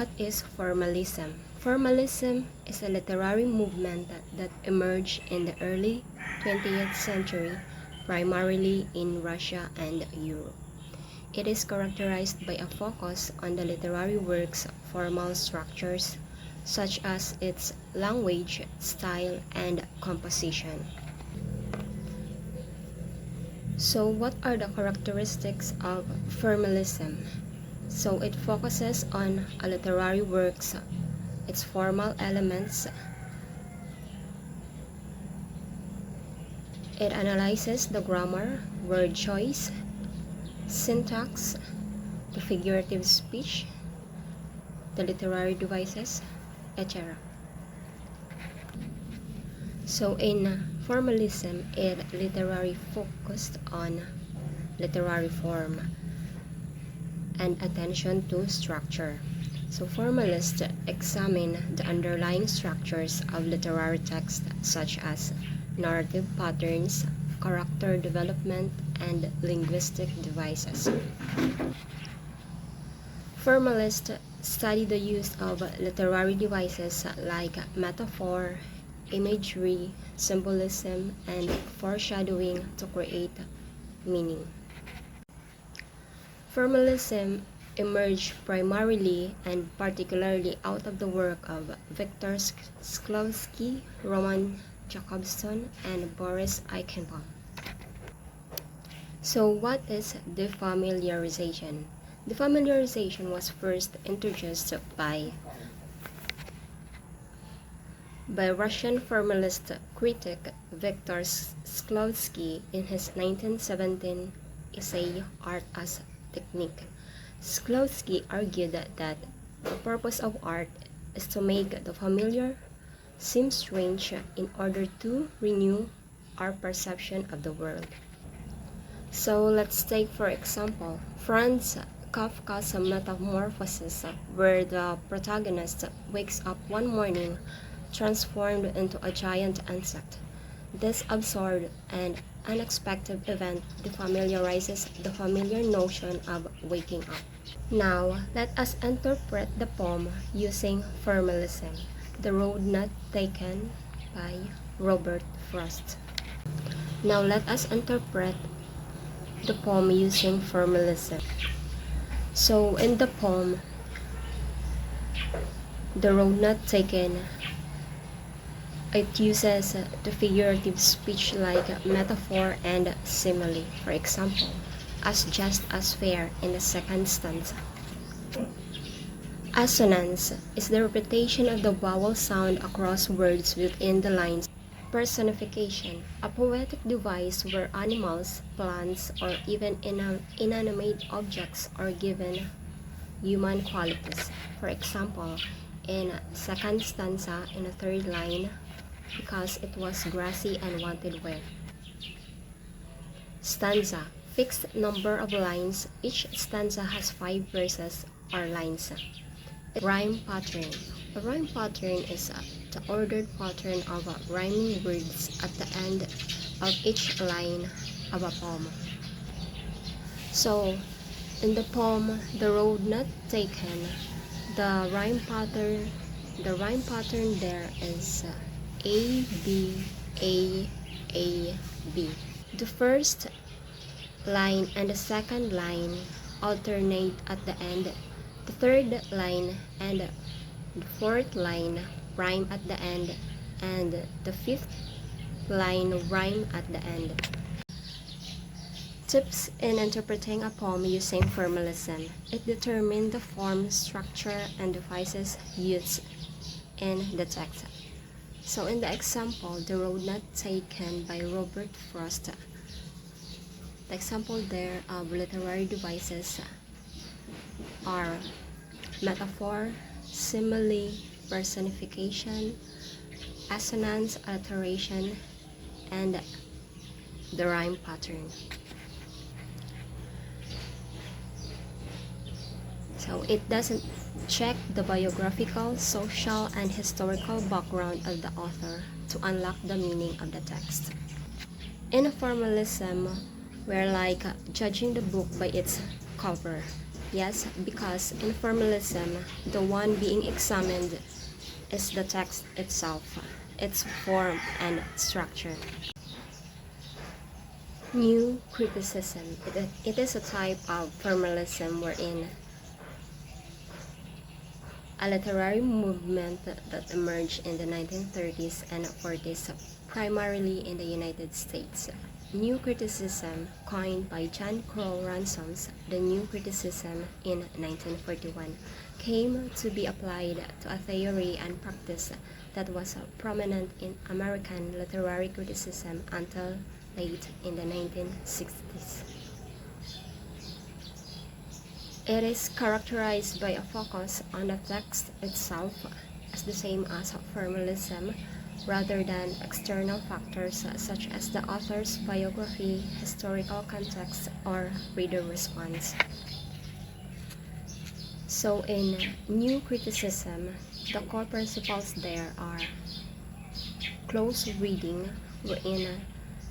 What is formalism? Formalism is a literary movement that emerged in the early 20th century, primarily in Russia and Europe. It is characterized by a focus on the literary work's formal structures, such as its language, style, and composition. So, what are the characteristics of formalism? So it focuses on a literary works, its formal elements. It analyzes the grammar, word choice, syntax, the figurative speech, the literary devices, etc. So in formalism, it literally focused on literary form and attention to structure. So formalists examine the underlying structures of literary text such as narrative patterns, character development, and linguistic devices. Formalists study the use of literary devices like metaphor, imagery, symbolism, and foreshadowing to create meaning. Formalism emerged primarily and particularly out of the work of Viktor Shklovsky, Roman Jakobson, and Boris Eichenbaum. So what is defamiliarization? Defamiliarization was first introduced by Russian formalist critic Viktor Shklovsky in his 1917 essay Art as Technique. Shklovsky argued that the purpose of art is to make the familiar seem strange in order to renew our perception of the world. So let's take for example Franz Kafka's Metamorphosis, where the protagonist wakes up one morning transformed into a giant insect. This absurd and unexpected event defamiliarizes the familiar notion of waking up. Now, let us interpret the poem using formalism, The Road Not Taken by Robert Frost. Now, let us interpret the poem using formalism. So, in the poem, The Road Not Taken, it uses the figurative speech like metaphor and simile. For example, as just as fair in the second stanza. Assonance is the repetition of the vowel sound across words within the lines. Personification, a poetic device where animals, plants, or even inanimate objects are given human qualities. For example, in second stanza in the third line, because it was grassy and wanted wear. Stanza, fixed number of lines. Each stanza has 5 verses or lines. Rhyme pattern. A rhyme pattern is the ordered pattern of rhyming words at the end of each line of a poem. So, in the poem The Road Not Taken, the rhyme pattern there is A, B, A, B. The first line and the second line alternate at the end. The third line and the fourth line rhyme at the end, and the fifth line rhyme at the end. Tips in interpreting a poem using formalism. It determines the form, structure, and devices used in the text. So in the example, The Road Not Taken by Robert Frost, the example there of literary devices are metaphor, simile, personification, assonance, alliteration, and the rhyme pattern. So it doesn't check the biographical, social, and historical background of the author to unlock the meaning of the text. In formalism, we're like judging the book by its cover. Yes, because in formalism, the one being examined is the text itself, its form and structure. New criticism. It is a type of formalism wherein a literary movement that emerged in the 1930s and 40s, primarily in the United States. New criticism, coined by John Crow Ransom's The New Criticism in 1941, came to be applied to a theory and practice that was prominent in American literary criticism until late in the 1960s. It is characterized by a focus on the text itself as the same as formalism, rather than external factors such as the author's biography, historical context, or reader response. So in new criticism, the core principles there are close reading, wherein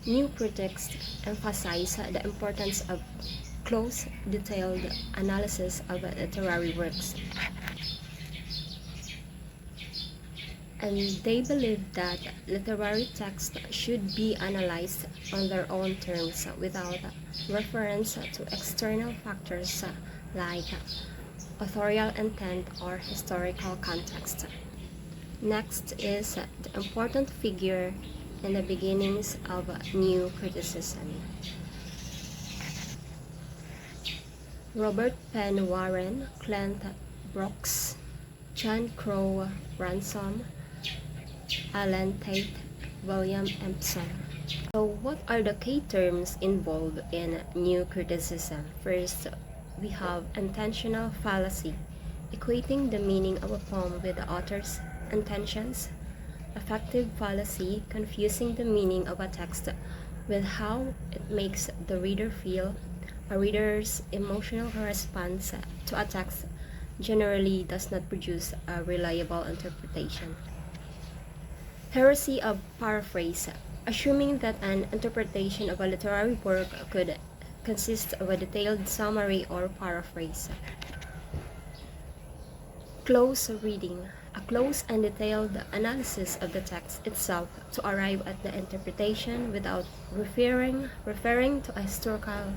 new critics emphasize the importance of close, detailed analysis of literary works. And they believe that literary text should be analyzed on their own terms without reference to external factors like authorial intent or historical context. Next is the important figure in the beginnings of new criticism. Robert Penn Warren, Clint Brooks, John Crow Ransom, Alan Tate, William Empson. So what are the key terms involved in new criticism? First, we have intentional fallacy, equating the meaning of a poem with the author's intentions. Affective fallacy, confusing the meaning of a text with how it makes the reader feel. A reader's emotional response to a text generally does not produce a reliable interpretation. Heresy of paraphrase, assuming that an interpretation of a literary work could consist of a detailed summary or paraphrase. Close reading, a close and detailed analysis of the text itself to arrive at the interpretation without referring to a historical,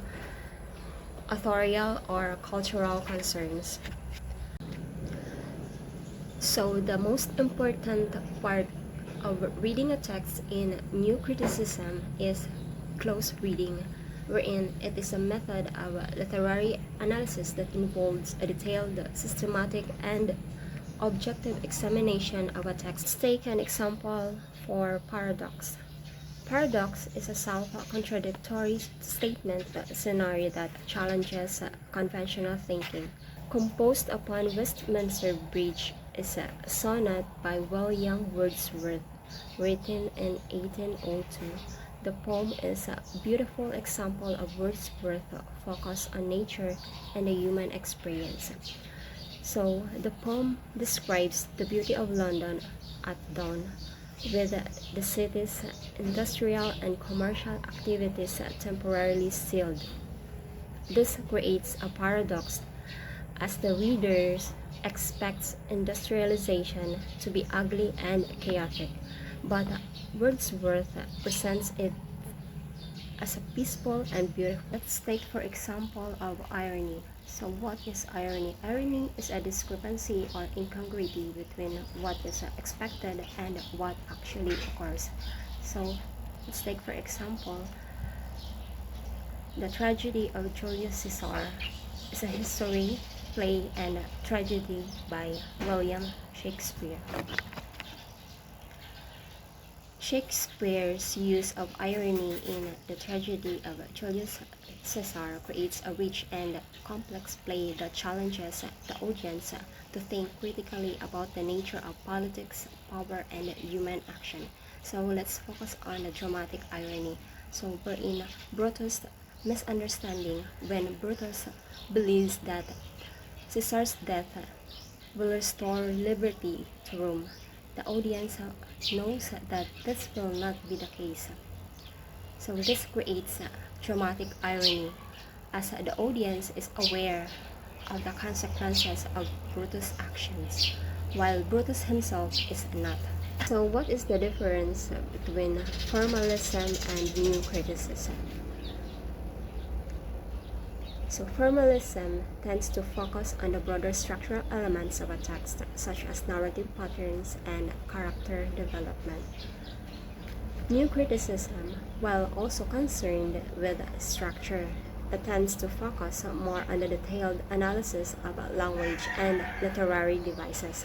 authorial, or cultural concerns. So the most important part of reading a text in new criticism is close reading, wherein it is a method of literary analysis that involves a detailed, systematic, and objective examination of a text. Let's take an example for paradox. Paradox is a self-contradictory statement scenario that challenges conventional thinking. Composed upon Westminster Bridge is a sonnet by William Wordsworth, written in 1802. The poem is a beautiful example of Wordsworth's focus on nature and the human experience. So, the poem describes the beauty of London at dawn, with the city's industrial and commercial activities temporarily stilled. This creates a paradox as the reader expects industrialization to be ugly and chaotic, but Wordsworth presents it as a peaceful and beautiful. Let's take for example of irony. So what is irony? Irony is a discrepancy or incongruity between what is expected and what actually occurs. So let's take for example the tragedy of Julius Caesar is a history, play, and tragedy by William Shakespeare. Shakespeare's use of irony in the tragedy of Julius Caesar creates a rich and complex play that challenges the audience to think critically about the nature of politics, power, and human action. So let's focus on the dramatic irony. So wherein Brutus' misunderstanding, when Brutus believes that Caesar's death will restore liberty to Rome, the audience knows that this will not be the case. So this creates dramatic irony as the audience is aware of the consequences of Brutus' actions, while Brutus himself is not. So what is the difference between formalism and new criticism? So formalism tends to focus on the broader structural elements of a text, such as narrative patterns and character development. New criticism, while also concerned with structure, tends to focus more on the detailed analysis of language and literary devices.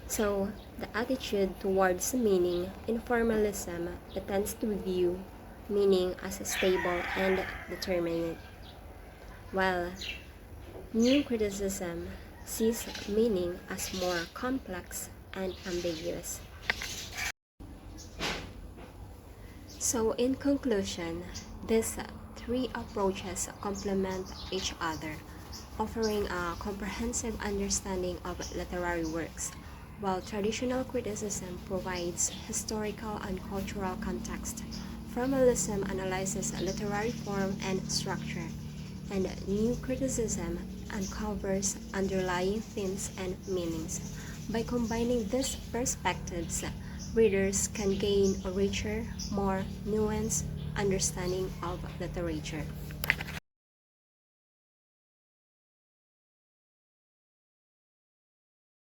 So, the attitude towards meaning in formalism tends to view meaning as stable and determinate, while new criticism sees meaning as more complex and ambiguous. So in conclusion, these three approaches complement each other, offering a comprehensive understanding of literary works, while traditional criticism provides historical and cultural context. Formalism analyzes literary form and structure, and new criticism uncovers underlying themes and meanings. By combining these perspectives, readers can gain a richer, more nuanced understanding of literature.